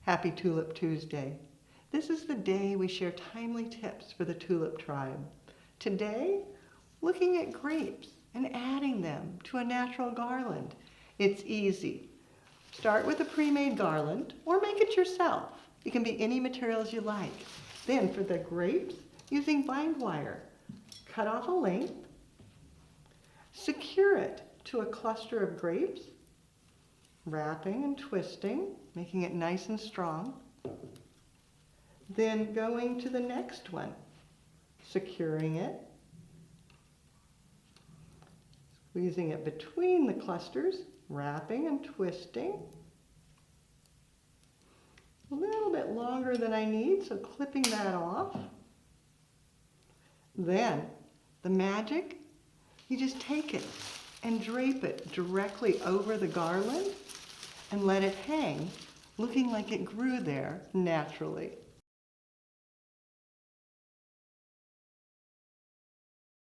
Happy Tulip Tuesday. This is the day we share timely tips for the tulip tribe. Today, looking at grapes and adding them to a natural garland. It's easy. Start with a pre-made garland or make it yourself. It can be any materials you like. Then for the grapes, using bind wire, cut off a length, secure it to a cluster of grapes, wrapping and twisting, making it nice and strong. Then going to the next one, securing it, squeezing it between the clusters, wrapping and twisting. A little bit longer than I need, so clipping that off. Then, the magic, you just take it and drape it directly over the garland and let it hang, looking like it grew there naturally.